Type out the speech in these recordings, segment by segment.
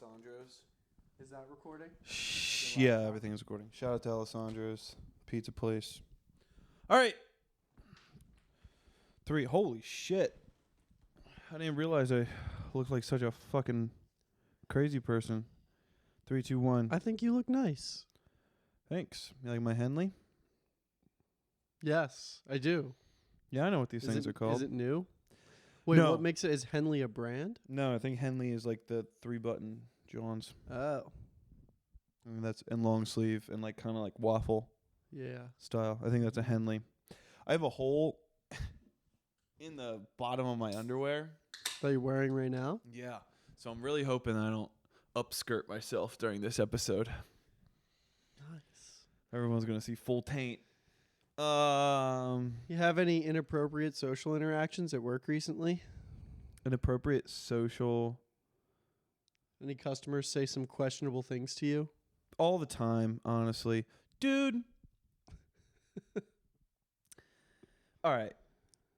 Alessandro's. Is that recording? Yeah, everything is recording. Shout out to Alessandro's Pizza Place. All right. 3. Holy shit. I didn't realize I looked like such a fucking crazy person. 3, 2, 1. I think you look nice. Thanks. You like my Henley? Yes, I do. Yeah, I know what these things are called. Is it new? Wait, No. what makes it? Is Henley a brand? No, I think Henley is like the 3-button Johns. Oh. And that's in long sleeve and like kind of like waffle Yeah. style. I think that's a Henley. I have a hole in the bottom of my underwear. That you're wearing right now? Yeah. So I'm really hoping I don't upskirt myself during this episode. Nice. Everyone's going to see full taint. You have any inappropriate social interactions at work recently? Inappropriate social. Any customers say some questionable things to you? All the time, honestly. Dude. All right.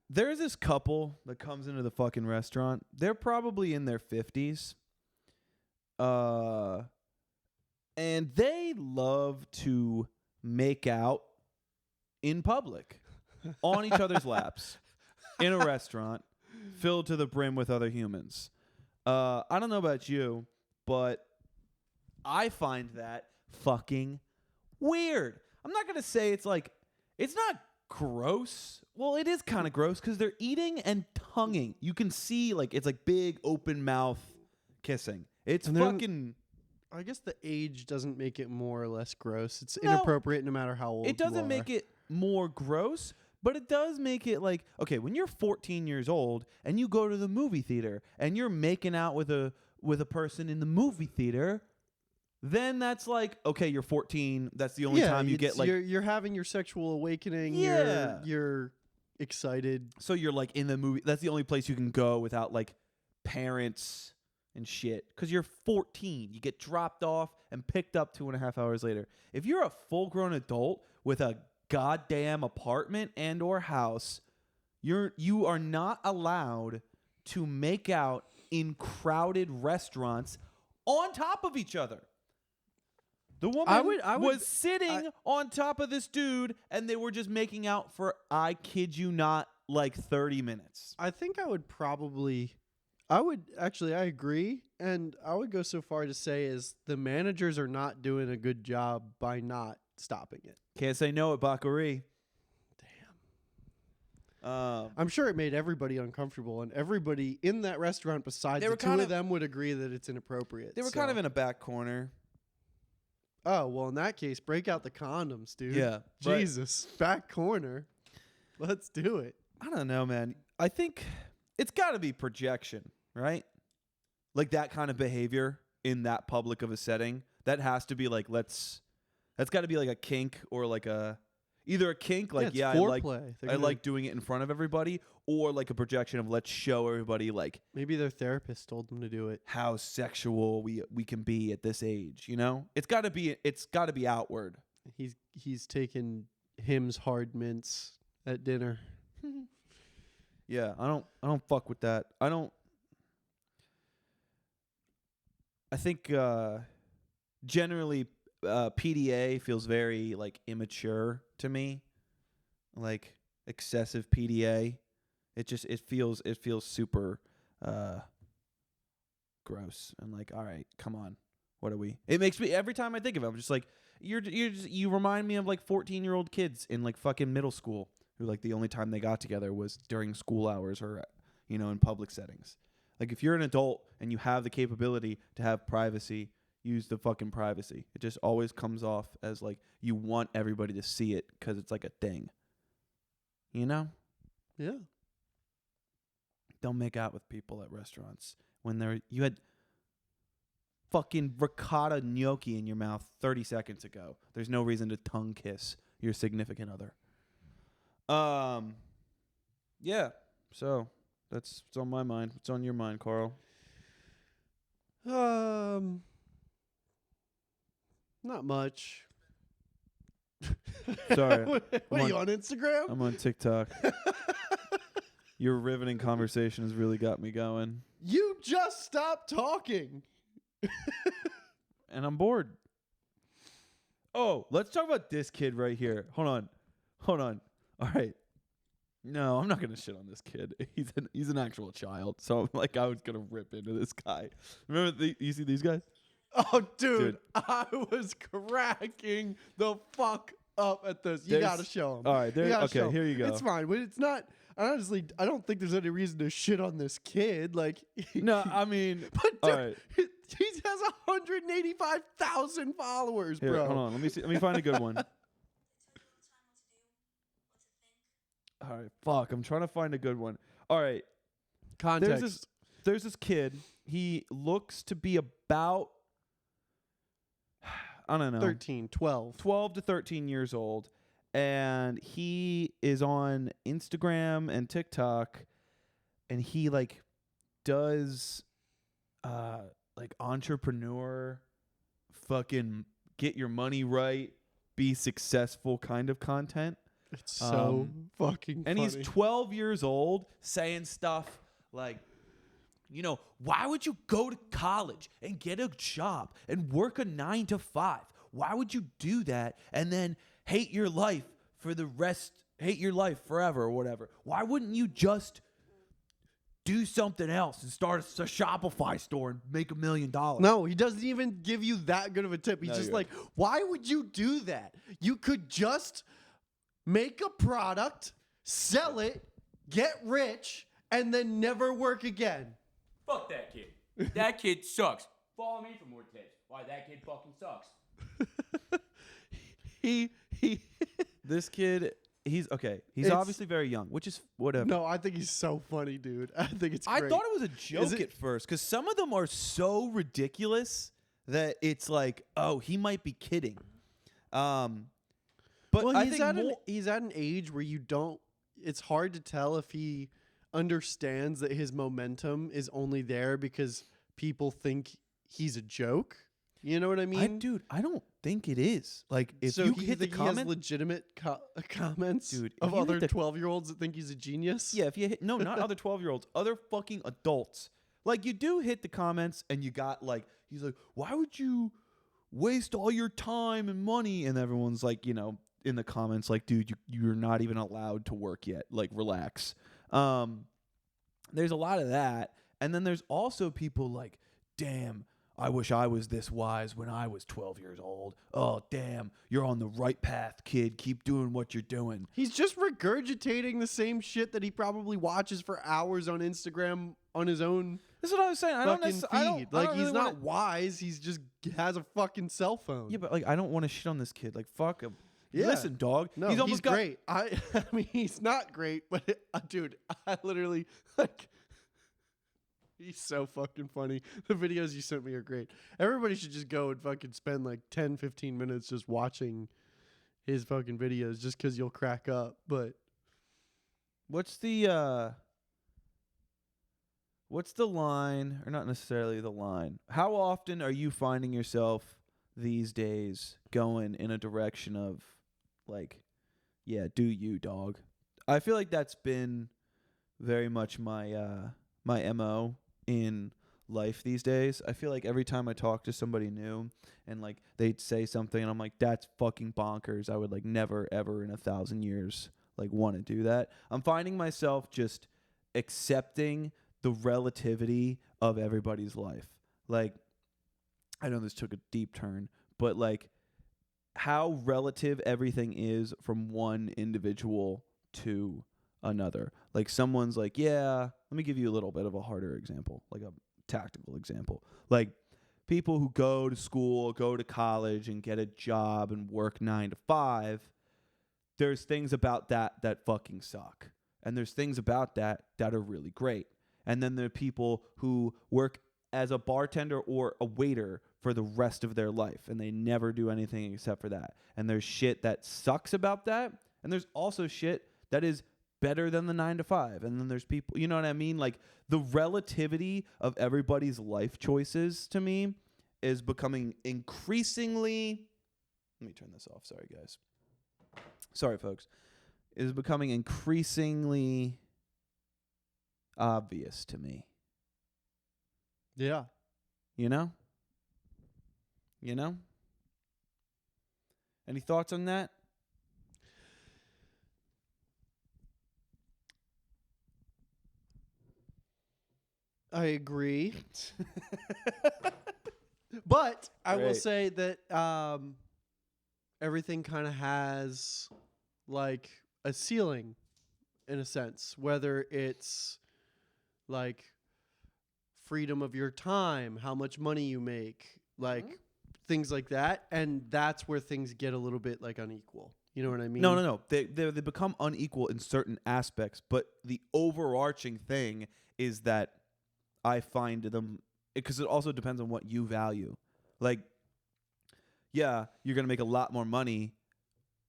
There's this couple that comes into the fucking restaurant. They're probably in their 50s. And they love to make out in public on each other's laps in a restaurant filled to the brim with other humans. I don't know about you, but I find that fucking weird. I'm not going to say it's like, it's not gross. Well, it is kind of gross because they're eating and tonguing. You can see like, it's like big open mouth kissing. It's fucking... I guess the age doesn't make it more or less gross. It's inappropriate no matter how old you are. It doesn't make it more gross, but it does make it like, okay, when you're 14 years old and you go to the movie theater and you're making out with a person in the movie theater, then that's like, okay, you're 14. That's the only time you get like... You're having your sexual awakening. Yeah. You're excited. So you're like in the movie. That's the only place you can go without like parents and shit. Because you're 14. You get dropped off and picked up 2.5 hours later. If you're a full-grown adult with a goddamn apartment and or house, you are not allowed to make out in crowded restaurants on top of each other. The woman was sitting on top of this dude, and they were just making out for, I kid you not, like 30 minutes. I think I agree, and I would go so far to say is the managers are not doing a good job by not stopping it. Can't say no at Baccarie. Damn. I'm sure it made everybody uncomfortable, and everybody in that restaurant besides the two of them would agree that it's inappropriate. They were kind of in a back corner. Oh, well, in that case, break out the condoms, dude. Yeah. Jesus. Back corner. Let's do it. I don't know, man. I think it's got to be projection, right? Like that kind of behavior in that public of a setting. That has to be like, that's got to be like a kink or like either a kink, like, yeah, I like doing it in front of everybody, or like a projection of let's show everybody like maybe their therapist told them to do it. How sexual we can be at this age, you know? It's got to be outward. He's taking Hims hard mints at dinner. Yeah, I don't fuck with that. I think generally PDA feels very like immature to me. Like excessive PDA. It feels super gross and like, all right, come on. What are we? It makes me every time I think of it, I'm just like, you remind me of like 14-year-old kids in like fucking middle school who like the only time they got together was during school hours or in public settings. Like if you're an adult and you have the capability to have privacy, use the fucking privacy. It just always comes off as like you want everybody to see it because it's like a thing. You know? Yeah. Don't make out with people at restaurants when you had fucking ricotta gnocchi in your mouth 30 seconds ago. There's no reason to tongue kiss your significant other. Yeah. So that's what's on my mind. What's on your mind, Karl? Not much. Sorry. What are you on Instagram? I'm on TikTok. Your riveting conversation has really got me going. You just stopped talking. And I'm bored. Oh, let's talk about this kid right here. Hold on. All right. No, I'm not gonna shit on this kid. He's an actual child. So like I was gonna rip into this guy. Remember you see these guys? Oh, dude, I was cracking the fuck up at this. You gotta show him. All right, okay, here you go. It's fine, but it's not. Honestly, I don't think there's any reason to shit on this kid. Like, No, I mean, but dude, all right. he has 185,000 followers, Here, bro. hold on. Let me find a good one. All right, fuck. I'm trying to find a good one. All right. Context. There's this kid. He looks to be about, I don't know, 13, 12. 12 to 13 years old. And he is on Instagram and TikTok. And he like does like entrepreneur, fucking get your money right, be successful kind of content. It's so fucking and funny. he's 12 years old saying stuff like, you know, why would you go to college and get a job and work a 9 to 5? Why would you do that and then hate your life forever or whatever? Why wouldn't you just do something else and start a Shopify store and make $1 million? No, he doesn't even give you that good of a tip. He's No, just you're like, why would you do that? You could just make a product, sell it, get rich, and then never work again. Fuck that kid. That kid sucks. Follow me for more tips. Why that kid fucking sucks. He This kid, he's It's- obviously very young, which is whatever. No, I think he's so funny, dude. I think it's I great. thought it was a joke it- at first because some of them are so ridiculous that it's like, oh, he might be kidding. But well, I he's think at more, he's at an age where it's hard to tell if he understands that his momentum is only there because people think he's a joke. You know what I mean? dude, I don't think it is. Like, if so you he, hit the he has comment, legitimate comments Dude, if of you hit other the- 12-year-olds that think he's a genius. yeah, if you hit, no, not other 12-year-olds, other fucking adults. Like, you do hit the comments and you got like, he's like, why would you waste all your time and money? And everyone's like, you know, in the comments, like, dude, you're not even allowed to work yet. Like, relax. There's a lot of that. And then there's also people like, damn, I wish I was this wise when I was 12 years old. Oh, damn, you're on the right path, kid. Keep doing what you're doing. He's just regurgitating the same shit that he probably watches for hours on Instagram on his own That's what I was saying. I don't fucking necessarily. feed. Like, he's really not wanna, wise. He's just has a fucking cell phone. Yeah, but like, I don't want to shit on this kid. Like, fuck him. Yeah. Listen, dog. No, he's almost got, great. I mean, he's not great, but dude, I literally like. He's so fucking funny. The videos you sent me are great. Everybody should just go and fucking spend like 10, 15 minutes just watching his fucking videos just because you'll crack up. But What's the line, or not necessarily the line? How often are you finding yourself these days going in a direction of like, yeah, do you, dog? I feel like that's been very much my my MO in life these days. I feel like every time I talk to somebody new and like they'd say something and I'm like, that's fucking bonkers. I would like never ever in 1,000 years like want to do that. I'm finding myself just accepting the relativity of everybody's life. Like, I know this took a deep turn, but like how relative everything is from one individual to another. Like, someone's like, yeah, let me give you a little bit of a harder example, like a tactical example. Like, people who go to school, go to college and get a job and work 9 to 5, there's things about that fucking suck. And there's things about that are really great. And then there are people who work as a bartender or a waiter for the rest of their life and they never do anything except for that. And there's shit that sucks about that. And there's also shit that is better than the 9 to 5. And then there's people, you know what I mean? Like, the relativity of everybody's life choices to me is becoming increasingly, let me turn this off. Sorry, guys. Sorry, folks. It is becoming increasingly obvious to me. yeah, You know? You know? Any thoughts on that? I agree. But I will Great. say that everything kind of has like a ceiling in a sense, whether it's like freedom of your time, how much money you make, like things like that. And that's where things get a little bit like unequal. You know what I mean? No. They become unequal in certain aspects, but the overarching thing is that I find them, because it also depends on what you value. Like, yeah, you're gonna make a lot more money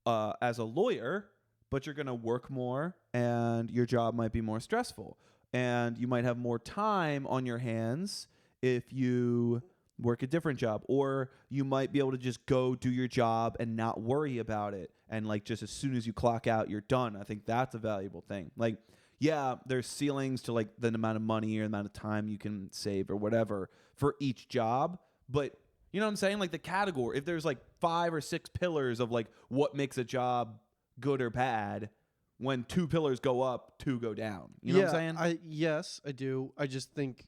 as a lawyer, but you're gonna work more, and your job might be more stressful, and you might have more time on your hands if you work a different job, or you might be able to just go do your job and not worry about it, and like just as soon as you clock out, you're done. I think that's a valuable thing. Like, yeah, there's ceilings to like the amount of money or the amount of time you can save or whatever for each job, but you know what I'm saying? Like the category, if there's like 5 or 6 pillars of like what makes a job good or bad, when 2 pillars go up, 2 go down. You know what I'm saying? Yes, I do. I just think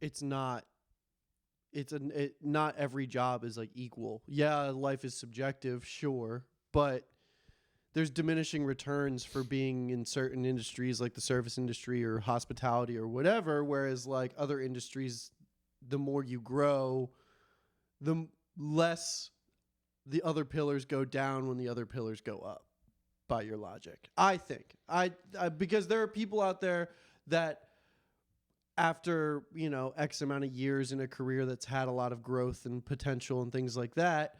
it's not. Not every job is like equal. Yeah, life is subjective, sure, but there's diminishing returns for being in certain industries like the service industry or hospitality or whatever, whereas like other industries, the more you grow, the less the other pillars go down when the other pillars go up, by your logic. I think. I because there are people out there that after, you know, X amount of years in a career that's had a lot of growth and potential and things like that,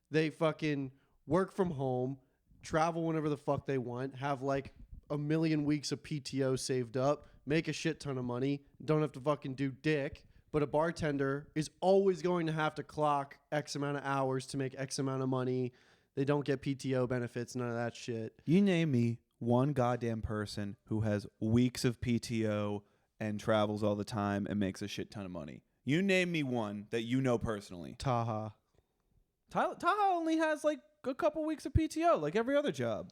they fucking work from home, travel whenever the fuck they want, have like a million weeks of PTO saved up, make a shit ton of money, don't have to fucking do dick. But a bartender is always going to have to clock X amount of hours to make X amount of money. They don't get PTO benefits, none of that shit. You name me one goddamn person who has weeks of PTO and travels all the time and makes a shit ton of money. You name me one that you know personally. Taha. Taha only has like a couple weeks of PTO, like every other job.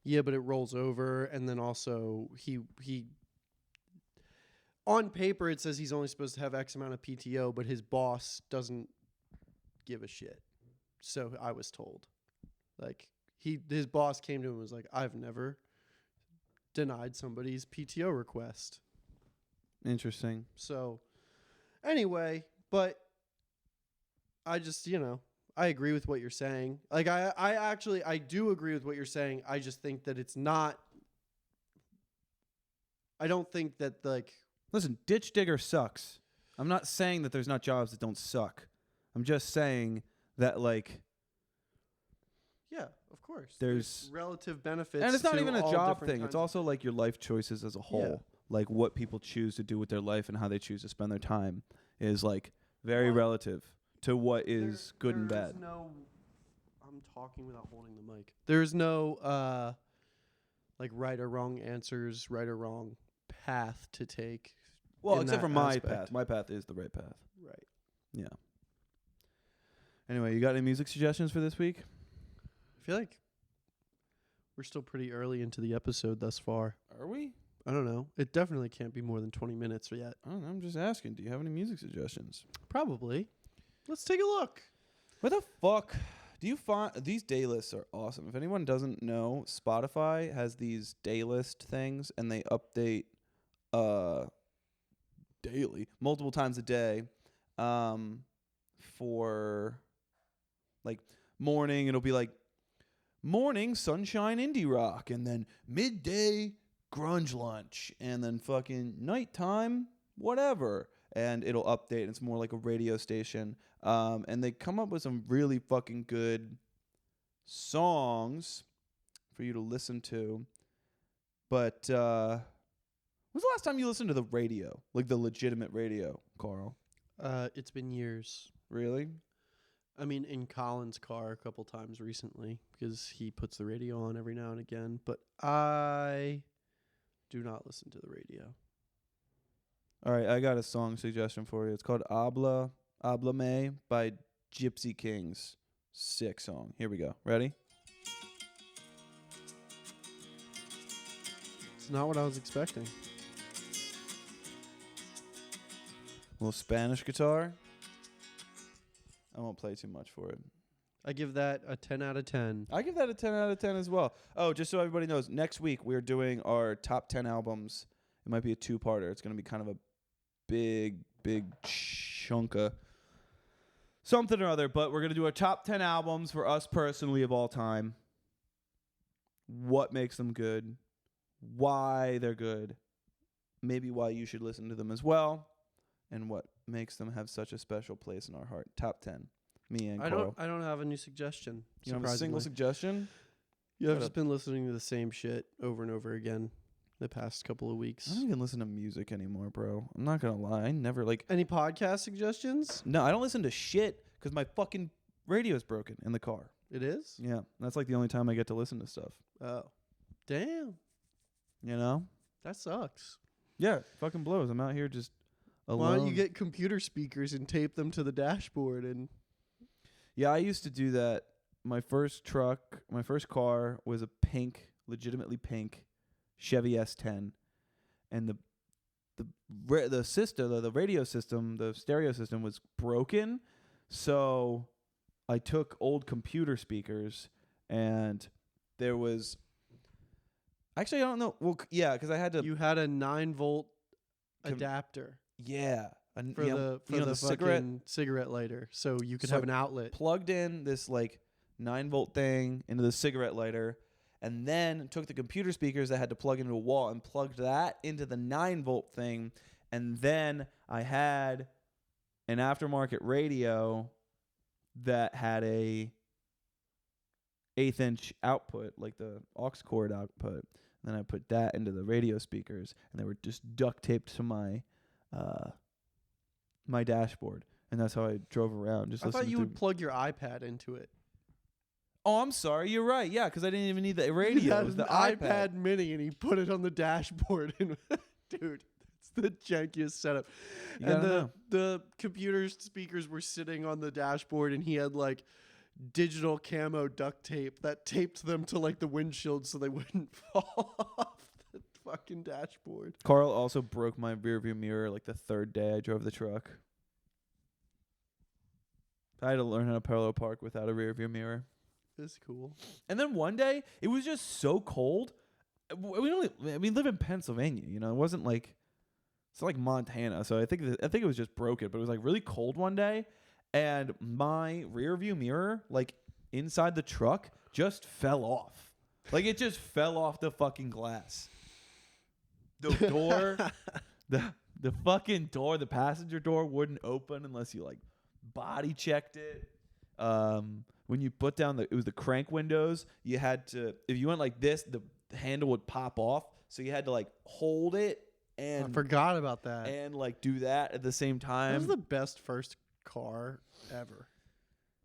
Yeah, but it rolls over, and then also he on paper it says he's only supposed to have X amount of PTO, but his boss doesn't give a shit. So I was told. Like his boss came to him and was like, "I've never denied somebody's PTO request." Interesting. So anyway, but I just, you know, I agree with what you're saying. Like I do agree with what you're saying. I just think that it's not. I don't think that like. Listen, ditch digger sucks. I'm not saying that there's not jobs that don't suck. I'm just saying that like. Yeah, of course. There's relative benefits. And it's not to even a all job different thing. It's kinds also like your life choices as a whole. Yeah. Like what people choose to do with their life and how they choose to spend their time is like very Well, relative to what is good and bad. I'm talking without holding the mic. There's no like right or wrong answers, right or wrong path to take. Well, in except that for my aspect. path. My path is the right path. Right. Yeah. Anyway, you got any music suggestions for this week? I feel like we're still pretty early into the episode thus far. Are we? I don't know. It definitely can't be more than 20 minutes yet. I don't know. I'm just asking. Do you have any music suggestions? Probably. Let's take a look. What the fuck? Do you find these day lists are awesome? If anyone doesn't know, Spotify has these day list things and they update daily, multiple times a day, for like morning. It'll be like morning sunshine indie rock, and then midday grunge lunch, and then fucking nighttime whatever. And it'll update. It's more like a radio station. And they come up with some really fucking good songs for you to listen to. But when's the last time you listened to the radio? Like the legitimate radio, Karl? It's been years. Really? I mean, in Colin's car a couple times recently because he puts the radio on every now and again. But I do not listen to the radio. All right, I got a song suggestion for you. It's called Habla Me by Gypsy Kings. Sick song. Here we go. Ready? It's not what I was expecting. Little Spanish guitar. I won't play too much for it. I give that a 10 out of 10. I give that a 10 out of 10 as well. Oh, just so everybody knows, next week we're doing our top 10 albums. It might be a two-parter. It's going to be kind of a big chunk of something or other. But we're going to do our top 10 albums for us personally of all time. What makes them good. Why they're good. Maybe why you should listen to them as well. And what makes them have such a special place in our heart. Top 10. Me and Karl. I don't have a new suggestion. You don't have a single suggestion? Yeah, I've just been listening to the same shit over and over again the past couple of weeks. I don't even listen to music anymore, bro. I'm not going to lie. I never Any podcast suggestions? No, I don't listen to shit because my fucking radio's broken in the car. It is? Yeah, that's like the only time I get to listen to stuff. Oh. Damn. You know? That sucks. Yeah, it fucking blows. I'm out here just alone. Why don't you get computer speakers and tape them to the dashboard and... Yeah, I used to do that. My first car was a legitimately pink Chevy S10, and the radio system, the stereo system was broken. So I took old computer speakers, and there was actually I don't know. Well, yeah, because I had to. You had a 9-volt adapter. Yeah. For the cigarette lighter, so you could have an outlet. Plugged in this like 9-volt thing into the cigarette lighter, and then took the computer speakers that had to plug into a wall and plugged that into the 9-volt thing, and then I had an aftermarket radio that had a 1/8-inch output, like the aux cord output. And then I put that into the radio speakers, and they were just duct taped to my my dashboard, and that's how I drove around. I thought you would plug your iPad into it. Oh, I'm sorry. You're right. Yeah, because I didn't even need the radio. It was the iPad Mini, and he put it on the dashboard. And dude, it's the jankiest setup. And the computer speakers were sitting on the dashboard, and he had like digital camo duct tape that taped them to like the windshield so they wouldn't fall off the fucking dashboard. Karl also broke my rearview mirror like the third day I drove the truck. I had to learn how to parallel park without a rearview mirror. That's cool. And then one day, it was just so cold. We live in Pennsylvania, you know. It wasn't like it's like Montana, so I think it was just broken. But it was like really cold one day, and my rearview mirror, like inside the truck, just fell off. Like it just fell off the fucking glass. The door, the fucking door, the passenger door wouldn't open unless you like body checked it. When you put down it was the crank windows. You had to, if you went like this, the handle would pop off. So you had to like hold it and I forgot about that. And like do that at the same time. That was the best first car ever.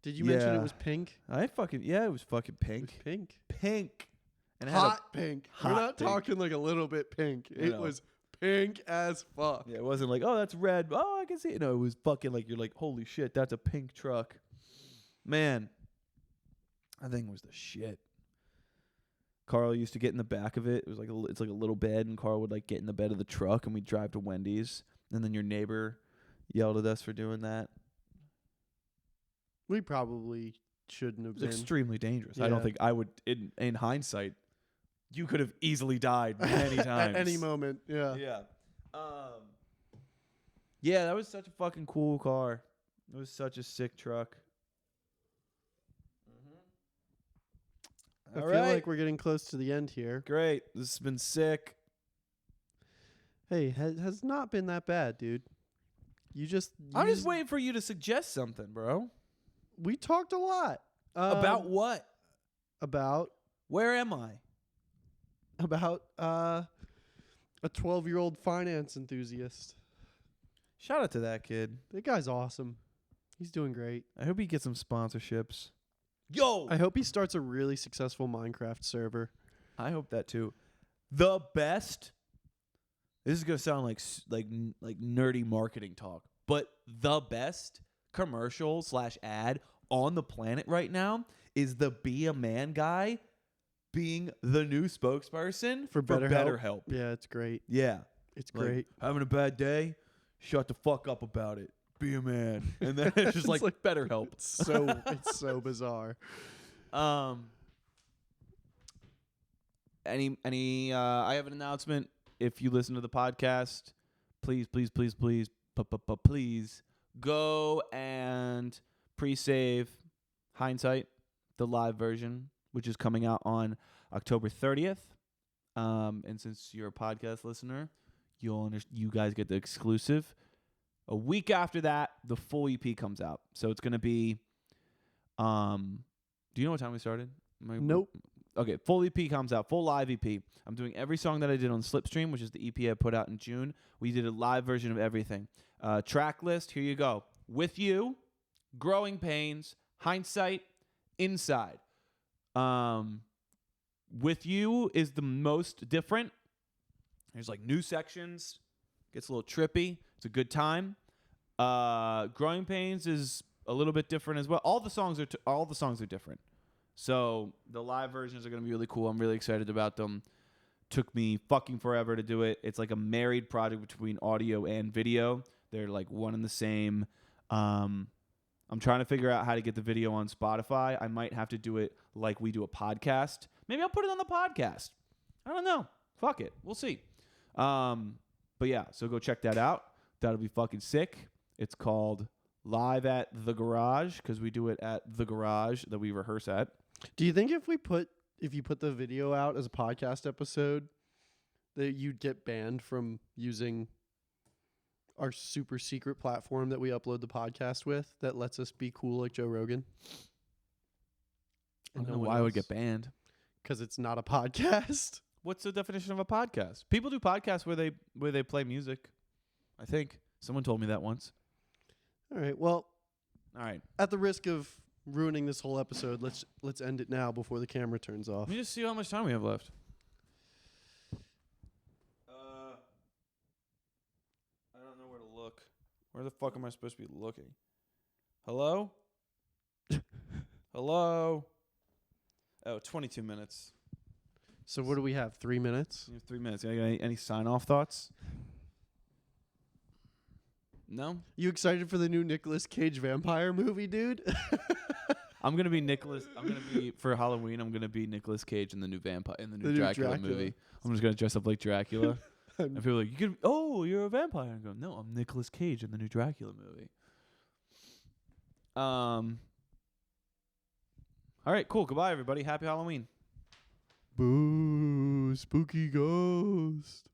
Did you mention it was pink? It was fucking pink. It was pink. Pink. And hot pink. We're not talking like a little bit pink. It was pink as fuck. Yeah, it wasn't like, oh, that's red. Oh, I can see it. No, it was fucking like, you're like, holy shit, that's a pink truck. Man, that thing was the shit. Karl used to get in the back of it. It was like it's like a little bed, and Karl would like get in the bed of the truck, and we'd drive to Wendy's. And then your neighbor yelled at us for doing that. We probably shouldn't have been. Extremely dangerous. Yeah. I don't think I would, in hindsight, you could have easily died many times. At any moment, yeah. Yeah. Yeah, that was such a fucking cool car. It was such a sick truck. I feel like we're getting close to the end here. Great. This has been sick. Hey, has not been that bad, dude. I'm just waiting for you to suggest something, bro. We talked a lot. About what? About where am I? About a 12-year-old finance enthusiast. Shout out to that kid. That guy's awesome. He's doing great. I hope he gets some sponsorships. Yo! I hope he starts a really successful Minecraft server. I hope that too. The best. This is gonna sound like nerdy marketing talk, but the best commercial / ad on the planet right now is the Be a Man guy being the new spokesperson For BetterHelp. BetterHelp. Yeah, it's great. Yeah. It's Like, great. having a bad day? Shut the fuck up about it. Be a man. And then it's just like BetterHelp. It's so bizarre. I have an announcement. If you listen to the podcast, please go and pre-save Hindsight, the live version, which is coming out on October 30th. And since you're a podcast listener, you guys get the exclusive. A week after that, the full EP comes out. So it's going to be do you know what time we started? Nope. Okay, full EP comes out, full live EP. I'm doing every song that I did on Slipstream, which is the EP I put out in June. We did a live version of everything. Track list, here you go. With You, Growing Pains, Hindsight, Inside. With You is the most different. There's like new sections. Gets a little trippy. It's a good time. Growing Pains is a little bit different as well. All the songs are different. So the live versions are going to be really cool. I'm really excited about them. Took me fucking forever to do it. It's like a married project between audio and video. They're like one and the same. I'm trying to figure out how to get the video on Spotify. I might have to do it like we do a podcast. Maybe I'll put it on the podcast. I don't know. Fuck it. We'll see. But yeah, so go check that out. That'll be fucking sick. It's called Live at the Garage because we do it at the garage that we rehearse at. Do you think if you put the video out as a podcast episode, that you'd get banned from using our super secret platform that we upload the podcast with that lets us be cool like Joe Rogan? I don't know why I would get banned. Because it's not a podcast. What's the definition of a podcast? People do podcasts where they play music. I think someone told me that once. All right. Well, all right. At the risk of ruining this whole episode, let's end it now before the camera turns off. Let me just see how much time we have left. I don't know where to look. Where the fuck am I supposed to be looking? Hello? Hello? Oh, 22 minutes. So what do we have? 3 minutes? You have 3 minutes. Any sign-off thoughts? No? You excited for the new Nicolas Cage vampire movie, dude? I'm gonna be for Halloween. I'm gonna be Nicolas Cage in the new Dracula movie. I'm just gonna dress up like Dracula. And people are like, you're a vampire. I go, no, I'm Nicolas Cage in the new Dracula movie. All right, cool. Goodbye, everybody. Happy Halloween. Boo, spooky ghost.